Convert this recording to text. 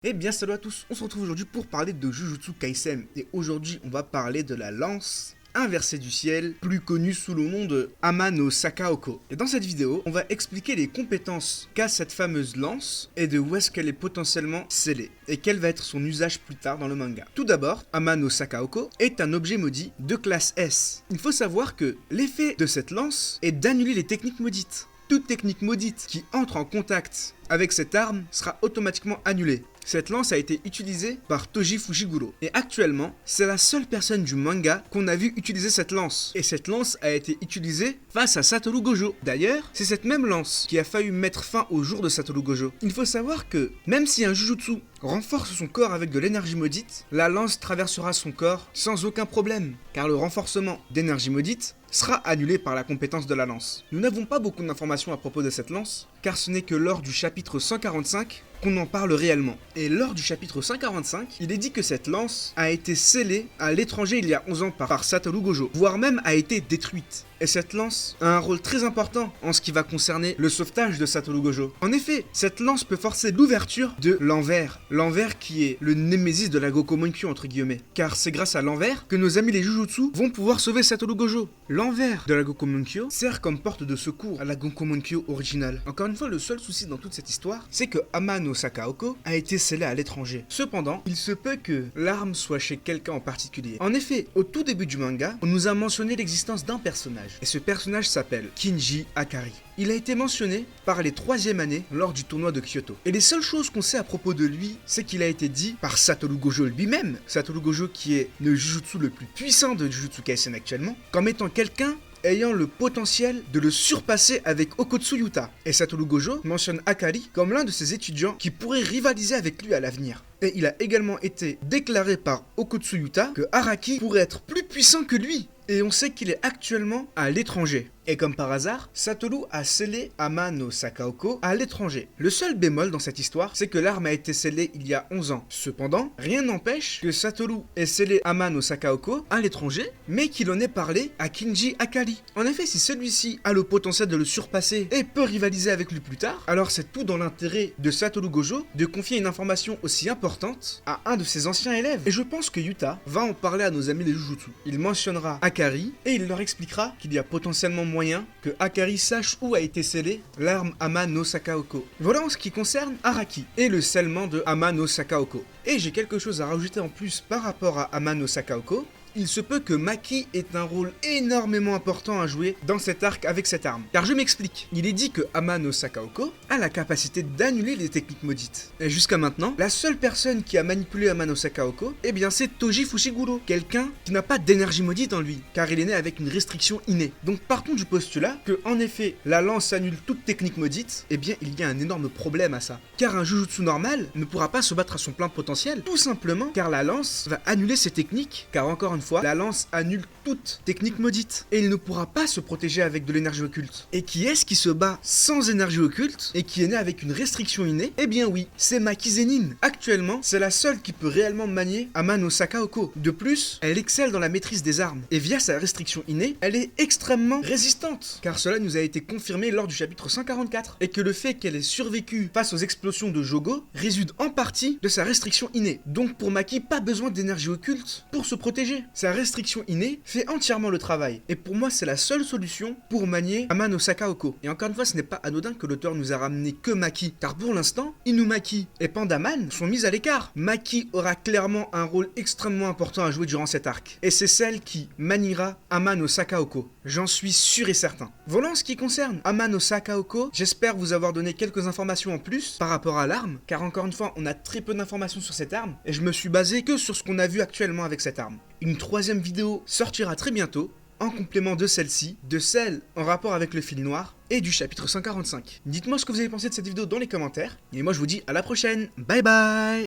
Eh bien salut à tous, on se retrouve aujourd'hui pour parler de Jujutsu Kaisen et aujourd'hui on va parler de la lance inversée du ciel, plus connue sous le nom de Ama no Sakaoko. Et dans cette vidéo, on va expliquer les compétences qu'a cette fameuse lance et de où est-ce qu'elle est potentiellement scellée et quel va être son usage plus tard dans le manga. Tout d'abord, Ama no Sakaoko est un objet maudit de classe S. Il faut savoir que l'effet de cette lance est d'annuler les techniques maudites. Toute technique maudite qui entre en contact avec cette arme sera automatiquement annulée. Cette lance a été utilisée par Toji Fushiguro. Et actuellement, c'est la seule personne du manga qu'on a vu utiliser cette lance. Et cette lance a été utilisée face à Satoru Gojo. D'ailleurs, c'est cette même lance qui a failli mettre fin au jour de Satoru Gojo. Il faut savoir que, même si un Jujutsu renforce son corps avec de l'énergie maudite, la lance traversera son corps sans aucun problème. Car le renforcement d'énergie maudite sera annulé par la compétence de la lance. Nous n'avons pas beaucoup d'informations à propos de cette lance, car ce n'est que lors du chapitre 145 qu'on en parle réellement. Et lors du chapitre 145, il est dit que cette lance a été scellée à l'étranger il y a 11 ans par Satoru Gojo, voire même a été détruite. Et cette lance a un rôle très important en ce qui va concerner le sauvetage de Satoru Gojo. En effet, cette lance peut forcer l'ouverture de l'envers. L'envers qui est le némésis de la Gokomonkyo entre guillemets. Car c'est grâce à l'envers que nos amis les Jujutsu vont pouvoir sauver Satoru Gojo. L'envers de la Gokomonkyo sert comme porte de secours à la Gokomonkyo originale. Encore une fois, le seul souci dans toute cette histoire, c'est que Ama no Sakaoko a été scellé à l'étranger. Cependant, il se peut que l'arme soit chez quelqu'un en particulier. En effet, au tout début du manga, on nous a mentionné l'existence d'un personnage. Et ce personnage s'appelle Kinji Akari. Il a été mentionné par les 3e années lors du tournoi de Kyoto. Et les seules choses qu'on sait à propos de lui, c'est qu'il a été dit par Satoru Gojo lui-même, Satoru Gojo qui est le Jujutsu le plus puissant de Jujutsu Kaisen actuellement, comme étant quelqu'un ayant le potentiel de le surpasser avec Okotsu Yuta. Et Satoru Gojo mentionne Akari comme l'un de ses étudiants qui pourrait rivaliser avec lui à l'avenir. Et il a également été déclaré par Okotsu Yuta que Araki pourrait être plus puissant que lui. Et on sait qu'il est actuellement à l'étranger. Et comme par hasard, Satoru a scellé Ama no Sakaoko à l'étranger. Le seul bémol dans cette histoire, c'est que l'arme a été scellée il y a 11 ans. Cependant, rien n'empêche que Satoru ait scellé Ama no Sakaoko à l'étranger, mais qu'il en ait parlé à Kinji Akari. En effet, si celui-ci a le potentiel de le surpasser et peut rivaliser avec lui plus tard, alors c'est tout dans l'intérêt de Satoru Gojo de confier une information aussi importante à un de ses anciens élèves. Et je pense que Yuta va en parler à nos amis les Jujutsu. Il mentionnera Akari et il leur expliquera qu'il y a potentiellement moyen que Akari sache où a été scellée l'arme Ama no Sakaoko. Voilà en ce qui concerne Araki et le scellement de Ama no Sakaoko. Et j'ai quelque chose à rajouter en plus par rapport à Ama no Sakaoko. Il se peut que Maki ait un rôle énormément important à jouer dans cet arc avec cette arme. Car je m'explique, il est dit que Ama no Sakaoko a la capacité d'annuler les techniques maudites. Et jusqu'à maintenant, la seule personne qui a manipulé Ama no Sakaoko, eh bien c'est Toji Fushiguro, quelqu'un qui n'a pas d'énergie maudite en lui, car il est né avec une restriction innée. Donc partons du postulat que en effet, la lance annule toute technique maudite, eh bien il y a un énorme problème à ça. Car un Jujutsu normal ne pourra pas se battre à son plein potentiel, tout simplement car la lance va annuler ses techniques, car encore une fois, la lance annule toute technique maudite et il ne pourra pas se protéger avec de l'énergie occulte. Et qui est-ce qui se bat sans énergie occulte et qui est né avec une restriction innée? Eh bien oui, c'est Maki Zenin. Actuellement, c'est la seule qui peut réellement manier Ama no Sakaoko. De plus, elle excelle dans la maîtrise des armes et via sa restriction innée, elle est extrêmement résistante car cela nous a été confirmé lors du chapitre 144 et que le fait qu'elle ait survécu face aux explosions de Jogo réside en partie de sa restriction innée. Donc pour Maki, pas besoin d'énergie occulte pour se protéger. Sa restriction innée fait entièrement le travail. Et pour moi, c'est la seule solution pour manier Ama no Sakaoko. Et encore une fois, ce n'est pas anodin que l'auteur nous a ramené que Maki. Car pour l'instant, Inumaki et Pandaman sont mis à l'écart. Maki aura clairement un rôle extrêmement important à jouer durant cet arc. Et c'est celle qui maniera Ama no Sakaoko. J'en suis sûr et certain. Voilà en ce qui concerne Ama no Sakaoko. J'espère vous avoir donné quelques informations en plus par rapport à l'arme. Car encore une fois, on a très peu d'informations sur cette arme. Et je me suis basé que sur ce qu'on a vu actuellement avec cette arme. Une 3e vidéo sortira très bientôt, en complément de celle-ci, de celle en rapport avec le fil noir et du chapitre 145. Dites-moi ce que vous avez pensé de cette vidéo dans les commentaires, et moi je vous dis à la prochaine, bye bye.